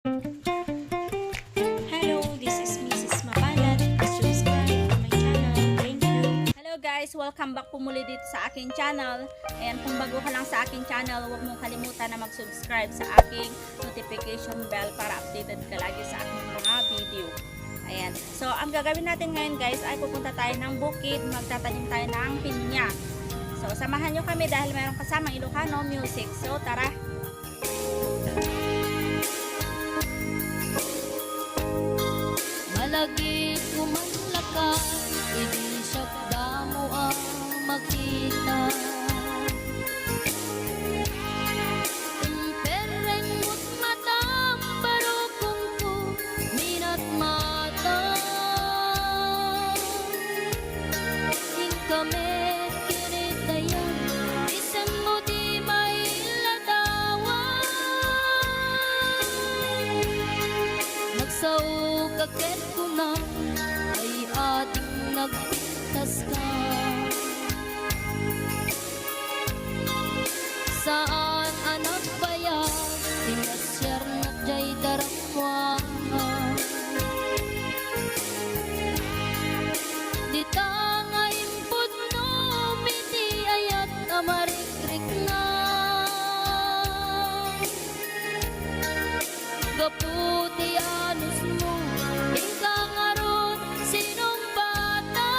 Hello, this is Mrs. Mapalat. Please subscribe to my channel. Thank you. Hello guys, welcome back po muli dito sa aking channel. And kung bago ka lang sa aking channel, huwag mong kalimutan na mag-subscribe sa aking notification bell para updated ka lagi sa aking mga video. Ayan. So, ang gagawin natin ngayon guys ay pupunta tayo ng bukid, magtatanim tayo ng pinya. So, samahan nyo kami dahil mayroong kasamang Ilocano music. So, tara! Malagit kumanlakay, hindi siya damo ang makita. Pereng mo't matang barokong ko, minat mata. Ing kami kinitayan, isan mo di may ladawan. Magsaw kaket ay ating nagpintas ka. Saan anak bayan, tinasyar na jay darakwa. Di tangay impod no, miti ayat amarikrik na. Gaputi anus mo, ikaw aron sinong bata.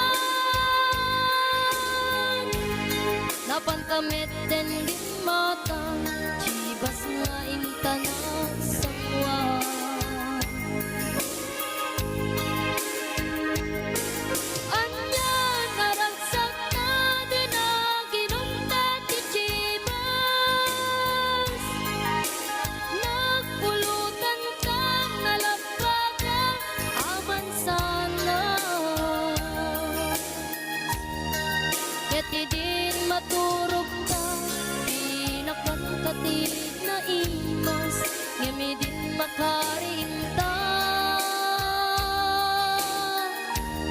Napankamit din di mata, chibas nga intanan sa kuwa. Anya naragsak na din na ginuntat ti chibas. Nagpulutan kang nalapagan, aman sana. Kati din maturog ka, pinakangkatig na imas, ngami din makarinta.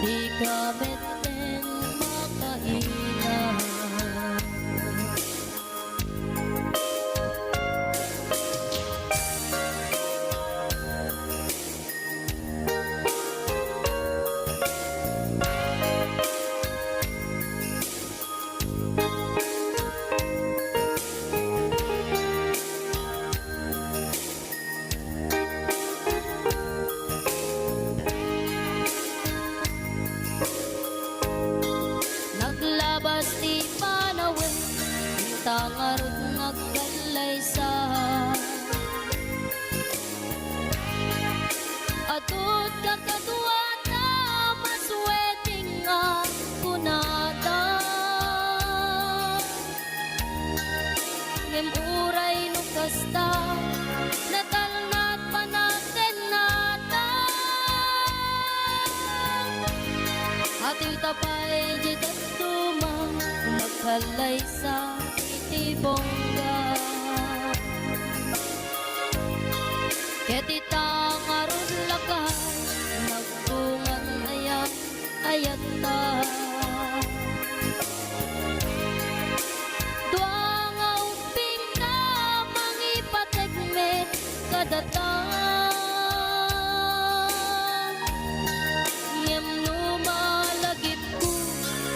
Di ka beten makainan. Naglabas di panawin, tangarod nagkalay sa. Atut kakatuwa na masweting nga kunata. Ngem uray no kasta, natalnat panaten nata. Ating tapay jitat tumang, magkalay sa itibongga. Ketitang aron lakay, nagbungan ayat ayat ta. Duang auping na mangipategmet kadatang. Ngem lumalagip ko,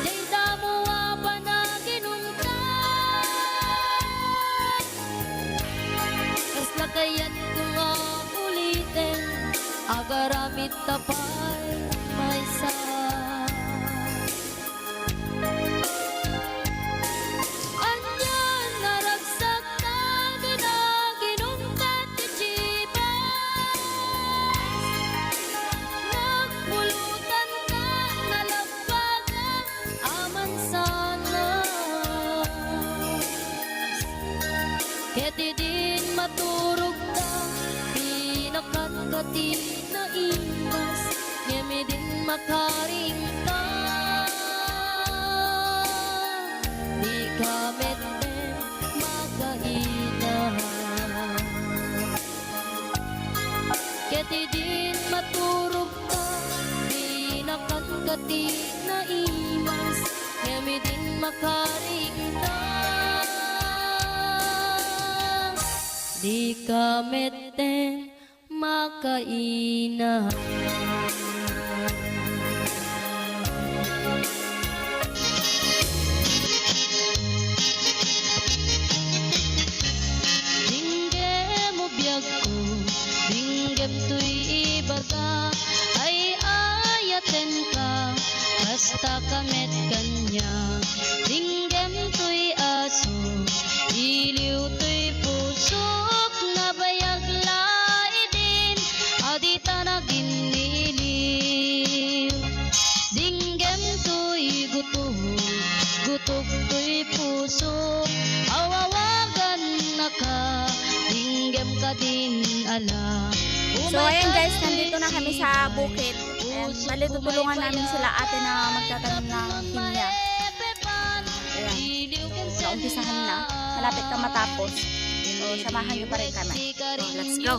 jay damo pa na ginuntan. Kas lakayat ko nga ulitin, agaramit tapay may sa. Anyan naragsak na din na ginungkat ti chibas. Nagpulutan ka nalapagan, aman sana. Keti din maturog na, pinakangkati na imas, ngemi din makarinta. Di ka meten makainan. Keti din maturog ka, pinakangkati na imas, ngemi din makarinta. Di ka meten kainan. Dinggem mo biyag ko, dinggem to'y ibaga, ay ayaten ka, basta kamet kanya. Dinggem to'y aso, iliw to'y pusok, nabayag laidin, adita na giniliw. Dinggem to'y gutok, gutok to'y pusok, awawagan na ka, dinggem ka din ala. So ayan guys, nandito na kami sa bukid. Ayan, bali tutulungan namin sila ate na magtatanim ng pinya. Ayan, so umpisahan na. Malapit ka matapos. So samahan niyo pa rin kami. So let's go!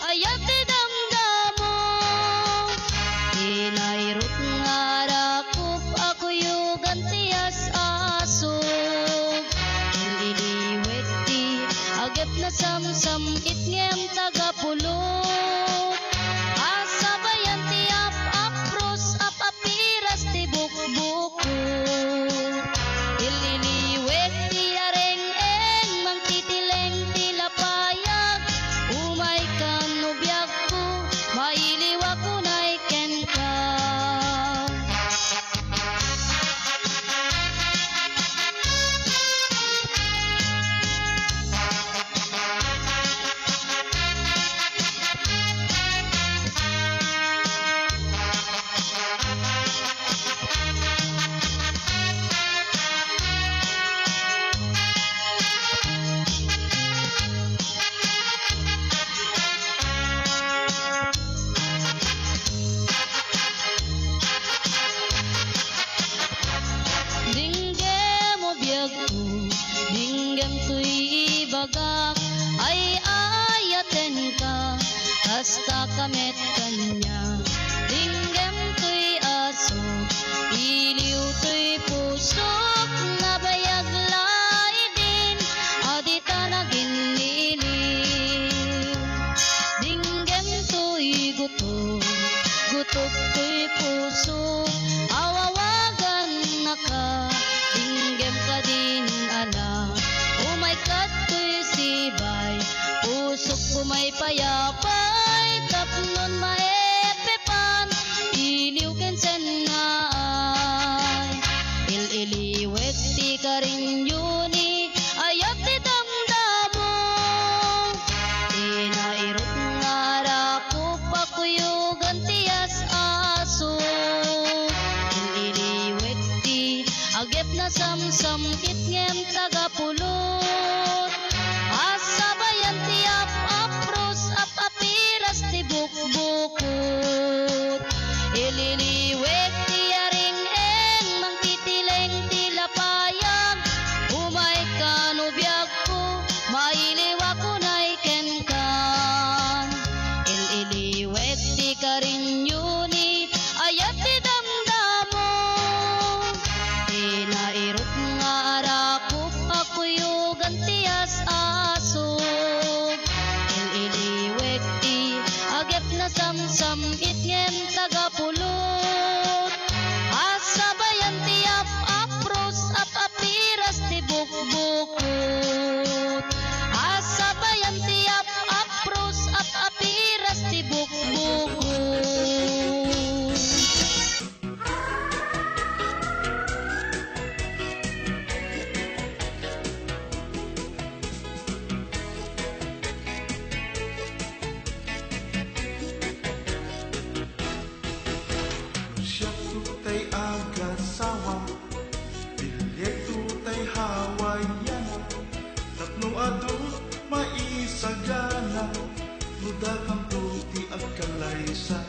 Ayate damdamo, inairot nga rakop, ako yugan tiyas aso. Ililiwet di, agad na samsam, itngem tagapulot. Asa bayan ti apros, apiras ti bukbuko. Ililiwet ti areng-eng, mangtitileng ti lapayag. Umay ka no biyag ko, mailiwa ko na iken ka. Dinggem mo biyag ko, dinggem to'y ibagak, ay ayaten ka, basta kamet kanya. Dinggem to'y aso, iliw to'y pusok, nabayag laidin, adita na giniliw. Dinggem to'y gutok, gutok to'y pusok, awawagan na ka, dinggem ka din ala. Umay kat to'y sibay, pusok kumay payapay, tapnon maepepan, iliw kensen na ay. Ililiwet ti karin yuni, ayat ti damdamo. Inairot nga rakop, ako yugan tiyas aso. Ililiwet ti, agep na samsam, itngem tagapulot. Asa bayan ti apros, apiras ti bukbukot. Ililiwet ti aring-eng, mangtitileng ti lapayag. Umay ka no biyag ko, mailiwa ko na iken kan. Ililiwet ti karin yuni, ayat ti damdamo. Inairot nga rakop, ako yugan tiyas aso. Ililiwet ti, agep na samsam, itngem tagapulot. Asa bayan ti apros, apiras ti bukbukot. Asa bayan ti apros, apiras ti bukbukot. Siya tutay agasawa, bilye tutay hawaiana, tatlo adut maisagana, ludakang puti at kalaysa.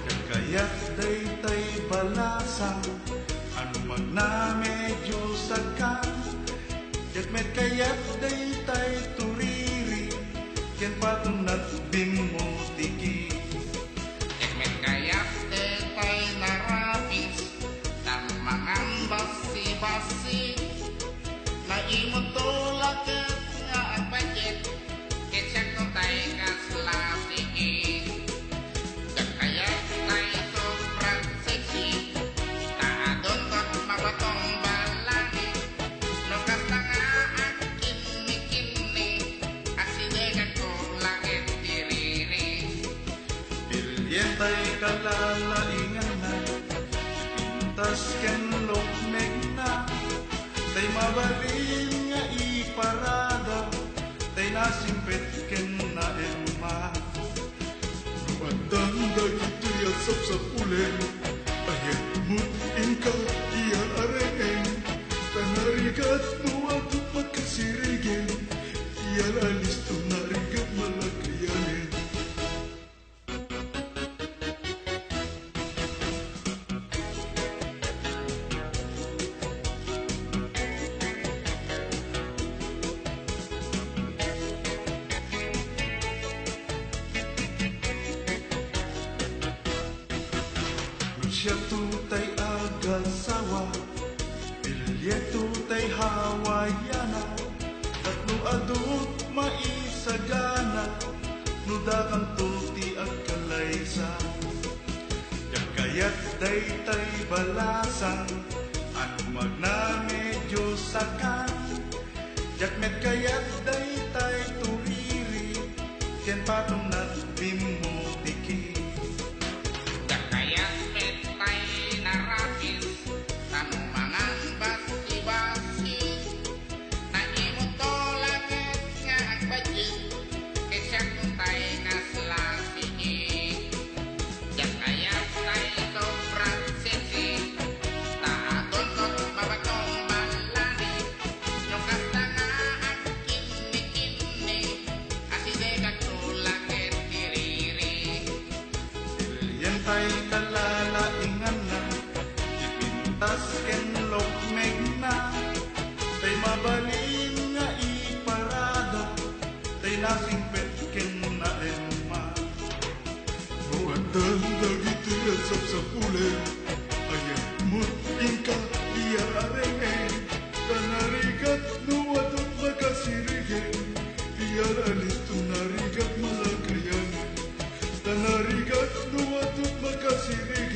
Kagayat daytay balasa, ano magna medyo sakan, yagmet kayat daytay turiri, yan patunat bimutiki. Ekmet kayak tetay narapis, tamangan basi-basi, naimot tulak nga ang budget, ketsak tutay kaslasi. tay kalalaingan na, ipintas ken lokmeg na, tay mabalin nga iparada, tay nasimpet ken na elma. Bandang dagiti at sapsapulen, ayat mutin ka iya areng, tanarigat nuwatut magkasirigin, iya alis to narigat malagayanin. Siya tutay agasawa, Ilya tutay Hawaiana, tatlo adut maisagana, nudakang tuti at kalaysa. Yakayat daytay balasan, ano magname Diyos sakan, yakmet kayat daytay turiri, ken patong nat bimutiki. Dakayat metay narapis, tanumangan basi-basi, naimutolaget nga agbajik, kesyak tay nga slasini. Dakayat tay sobrang sisi, taadon kot mabagong balani, yung kasta nga ang kinni-kinni, asidegat tulaget tiriri. Yan tay kalalaingan na, ipintas ken lokmeg na, tay mabalin nga iparada, tay nasimpet ken na elma. Buwatan dagiti at sapsapulen, ayat mutin ka iya areng, tanarigat nuwatot magkasirigin, iya alis to narigat malagayan. Tanarigat nuwatut magkasirigin,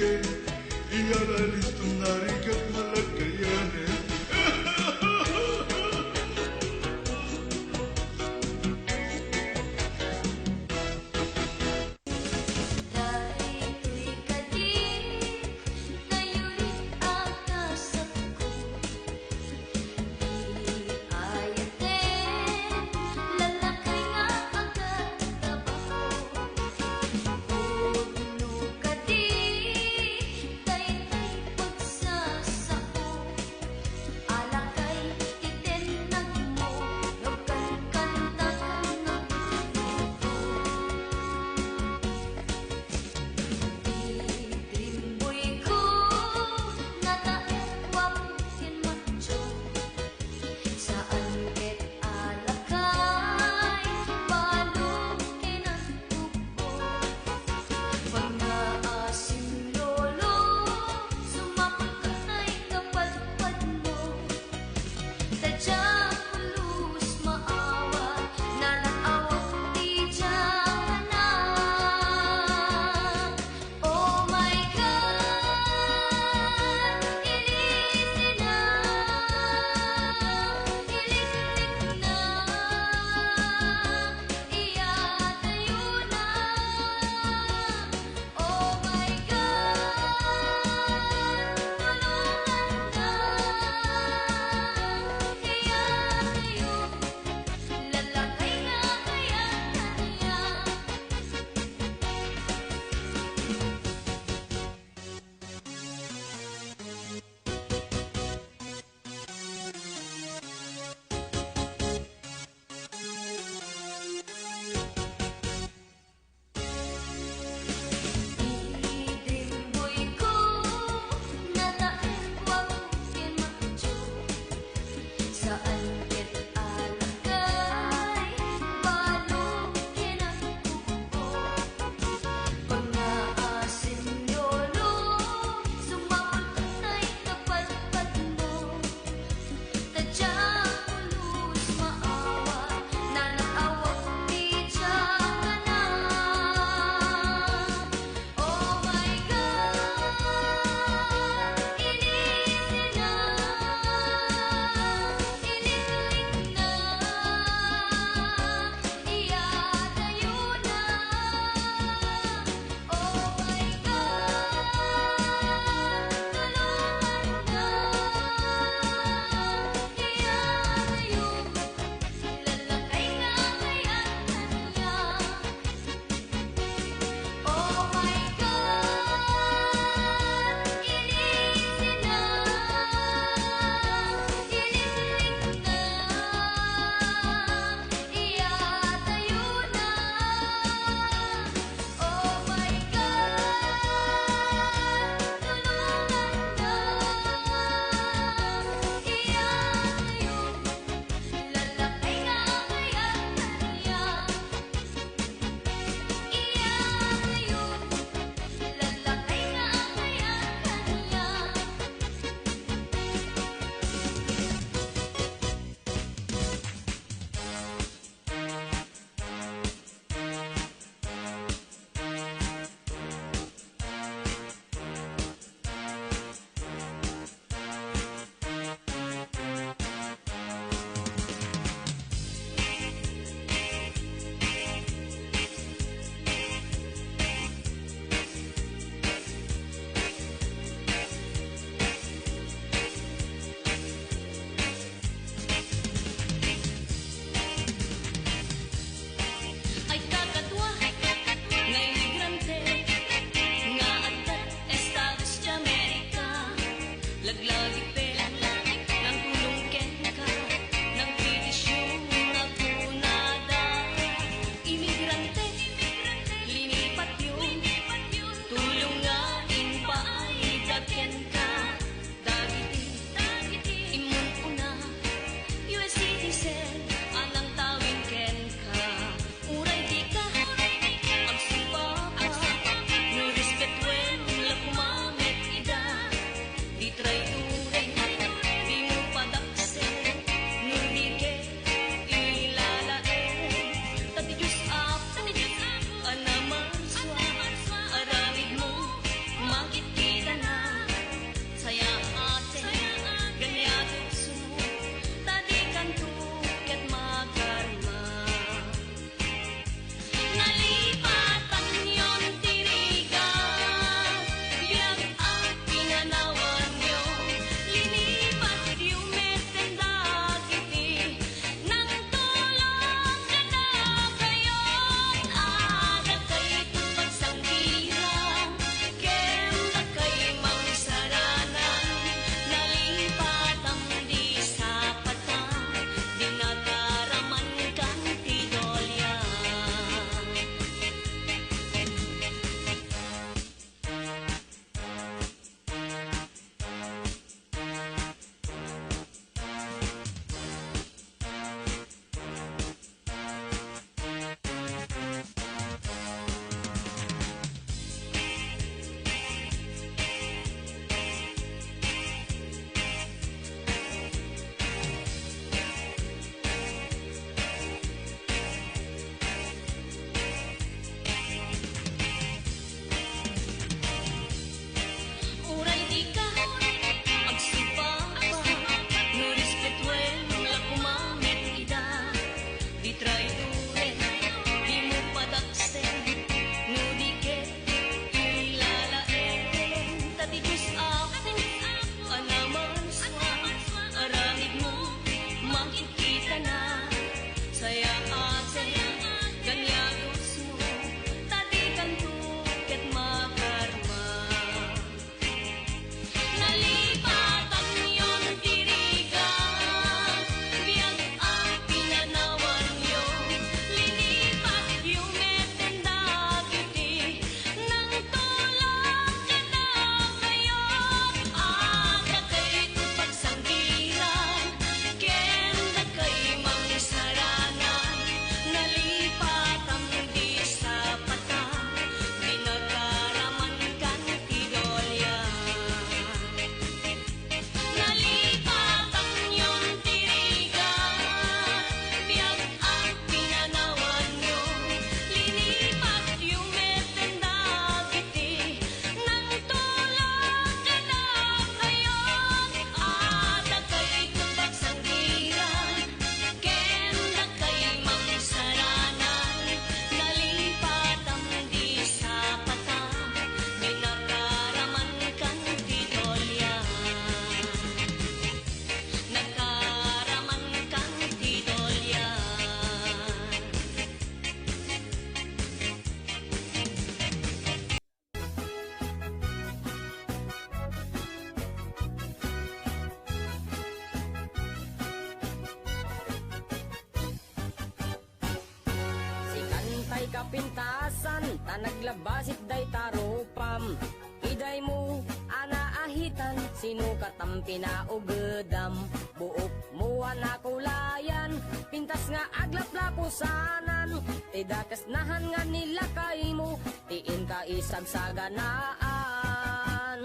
pintasan, tanaglabasit day tarupam. Iday mo, anaahitan, sinukat ang pinaugedam. Buok mo anakulayan, pintas nga aglaplapusanan. Tidakas nahan nga nila kay mo, tiin ka isagsaganaan.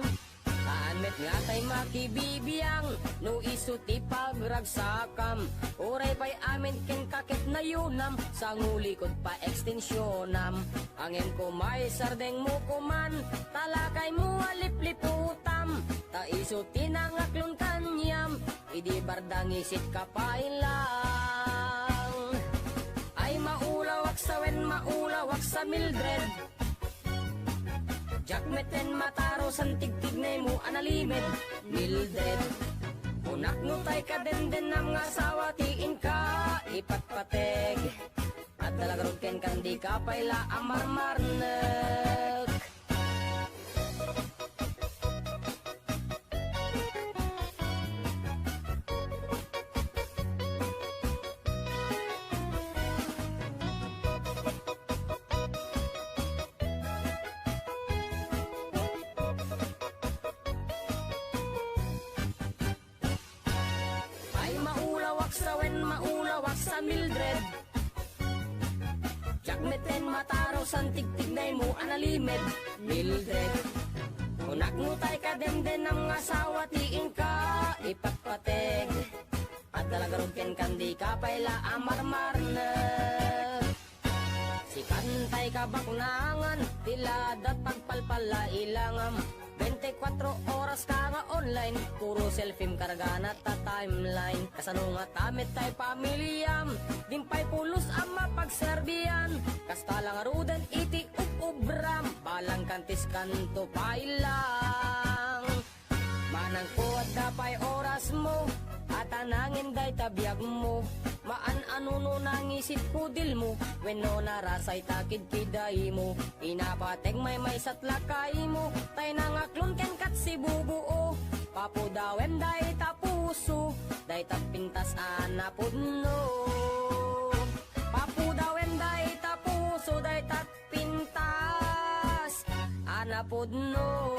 Kaanmet nga tay makibibiyang, no isuti pagragsakam. Oray pa'y amin ken kakit na yunam, sa ngulikod pa ekstensyonam. Angin ko may sardeng mo kuman, talakay mo alipliputam. Ta isuti nang aklon kanyam, idi bardang isit ka pa ilang. Ay maulawak sa wen, maulawak sa Mildred. Jakmeten mataro san tigtignay mo analimed Mildred. Unak no tay ka den ng asawa tiin ka ipatpateg. At talagarod ken kandi ka payla amarmarnek. Maulawak sa Mildred. Jakmeten mataro san tigtignay mo analimed Mildred. Unak ngutay ka den ng asawa tiin ka ipatpateg. At talagarod ken kandi ka payla amarmarnek. Si kantay ka baknangan, tiladat pagpalpala ilangam. 24 oras ka nga online, puro selfie karga na ta timeline. Kasano nga tamit tay pamilyam, dimpay pulos ang mapagserbiyan. Kasta lang rudan iti ubram, balang kantis kanto pailang. Manang kuwat dapay oras mo, at anangin day tabiyag mo. Maan ano no nangisit kudil mo, when no narasay takid kiday mo. Inapateg may satlakay mo, tay nangaklon ken kat si bubuo. Papudawen day tapuso, day tapintas anapudno. Papudawen day tapuso, day tapintas anapudno.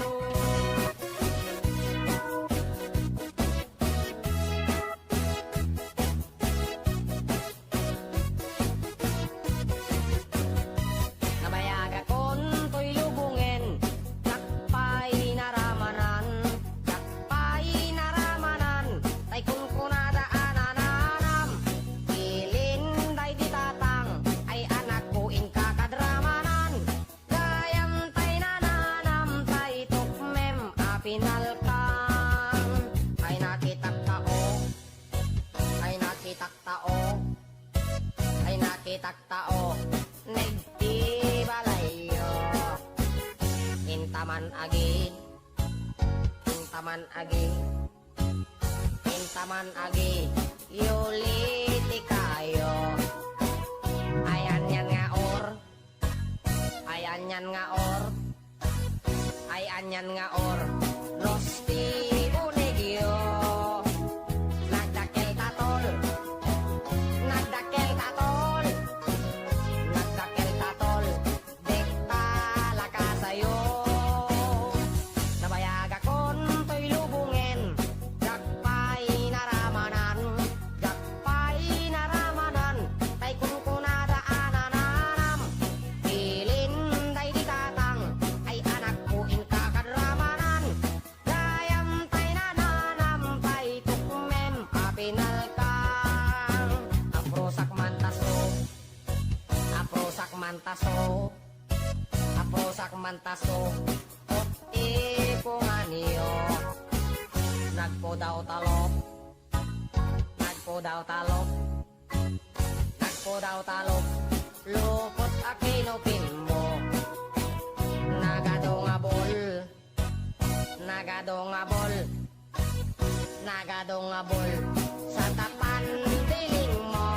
Taktao, negdi balayo. Intaman agi, intaman agi, intaman agi, yuliti kayo. Ayan yan nga or, ayan yan nga or, ayan yan nga or, rosti unegyo. Nagdakel tatol, nagdakel tatol. Nagdakel tatol, dekta laka sayo. Nabayag akon to'y lubungin, jakpay naramanan, jakpay naramanan, tay kung kunadaanan. Ilin day di tatang, ay anak ko in kakadramanan. Gayam tay nananam, tay tukmem, apinalkang. Ang prosak mantaso, aprosak mantaso, aprosak mantaso, ot ipunganiyo. Nagpodaw talop, nagpodaw talop, nagpodaw talop, lukot akinopin mo. Nagadongabol, nagadongabol, nagadongabol, sa tapan diling mo.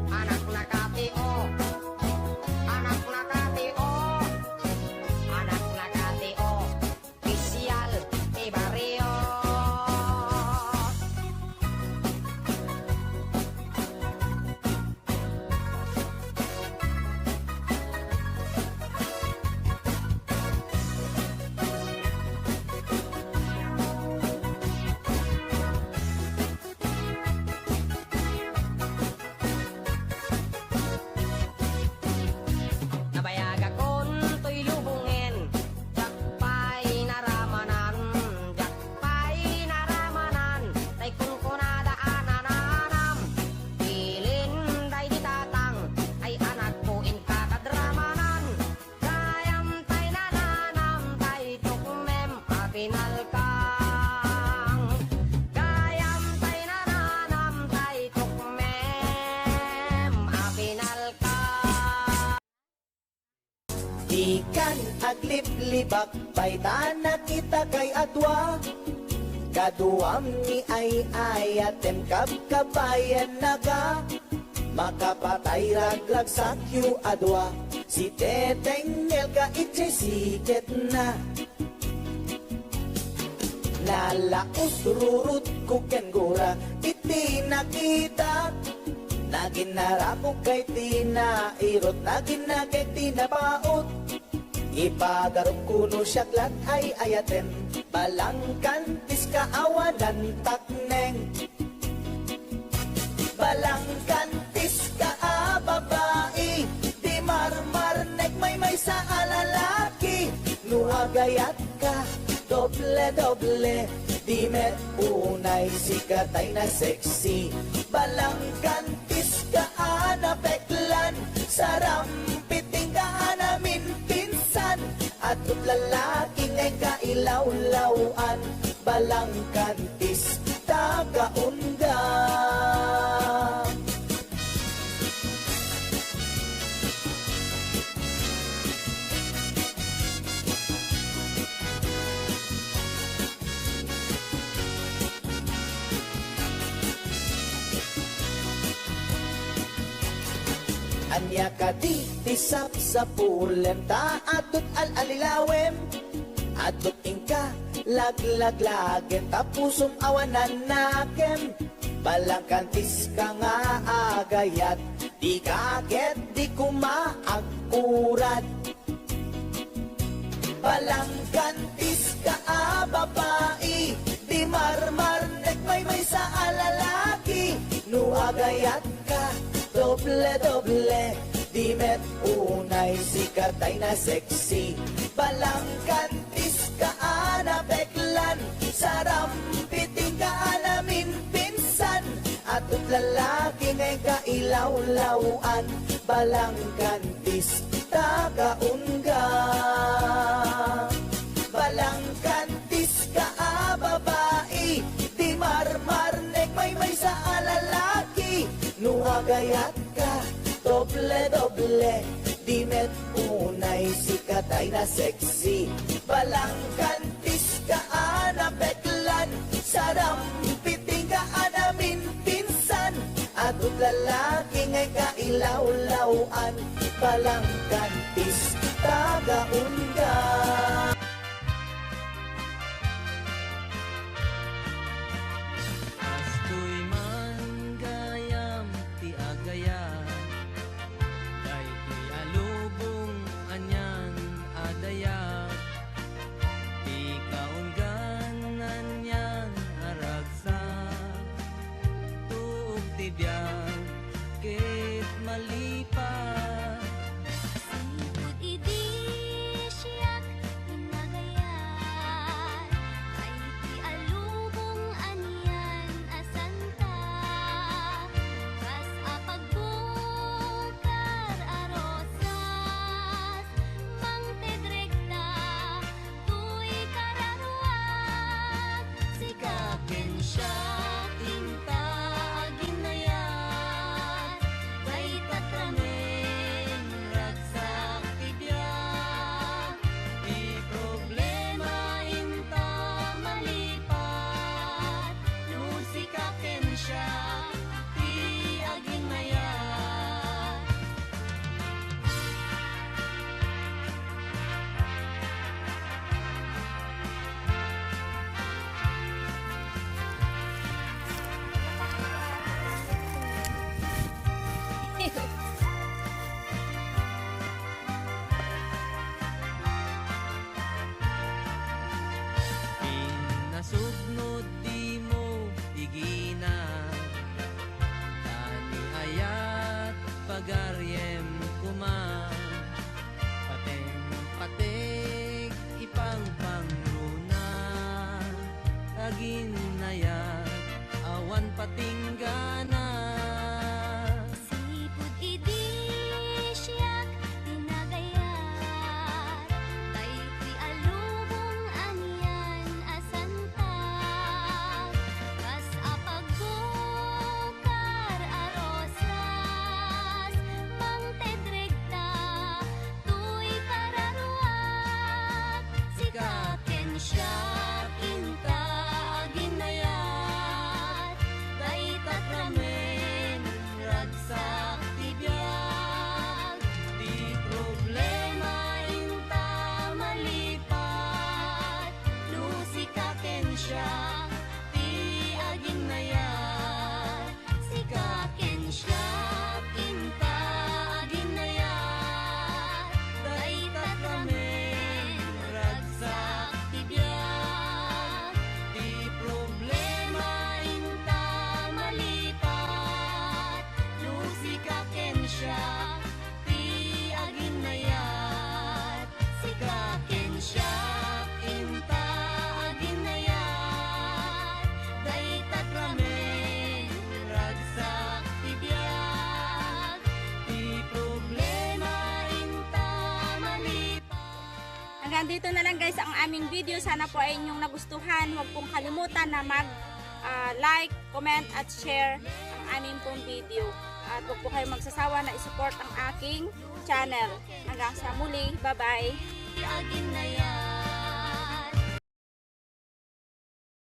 Anak nakatio, anak nakatio, anak nakatio, pisyal ti barrio. Ikan aglip-libak, paitana kita kay adwa. Kaduam ni ay atem kabayan naga. Makapatay raglag sa Q adwa. Si Teteng Elka itse siket na. Nalaos rurut kuken gura, iti nakita. Naginarapok kay tinairot, naginagay tinapaot. Ipagarok kuno siyaklat ay ayaten, balangkantis kaawanan takneng. Balangkantis ka babae, di marmarnek may sa alalaki. Nuagayat ka, doble-doble, di met unay sikatay na sexy. Balangkantis ka anapeklan, sarampiting ka anamin pinsan. At lalaki ngay kailaw-lawan, balangkantis tagaunda. Anya ka di tisap sa pulen, taatut al-alilawem. Atut ingka laglagen, tapusum awanan nakem. Balangkantis ka nga agayat, di kaget di kumaagurad. Balangkantis ka babae, di marmarnek may sa alalaki. Nuagayat ka, doble-doble, di met unay sikatay na sexy. Balangkantis ka anapeklan, sarampiting ka anamin pinsan. Atut lalaki ngay kailaw-lawan, balangkantis tagaunga. Balangkantis ka babae, di marmarnek may sa alalaki. Nuagayat ka, doble-doble, di met unay sikatay na sexy. Balangkantis ka anapeklan, sarampiting ka anamin pinsan. Atut lalaki ngay kailaw-lawan, balangkantis tagaunga. Astoy man gayam ti agayat, kay ti alubong anyan adayat. Ti kaungganan yan aragsak, tuog ti biyak ket malipat. Sipud idi siyak pinagayat, ay ti alubong anian asanta. Kas apagbukar arosas, mangtedrekta, tuy kararuat. Sikaken siya tinta aginayat, kay tatramen ragsak ti biyak. Di problema inta malipat, Nusikaken siya ti aginayat. pinasugnod di mo igina. Tani ayat pagaryem kuma, pateng-pateng ipang pangruna. Aginayat awan patinggana. Sipud idi siyak pinagayat, kay ti alubong anian asanta. Kas apagbukar arosas, mangtedrekta, tuy kararuat. hanggang dito na lang guys ang aming video. Sana po ay inyong nagustuhan. Huwag pong kalimutan na mag-like, comment at share ang aming pong video. At huwag po kayong magsasawa na isupport ang aking channel. Hanggang sa muli. Bye-bye. Agin na yan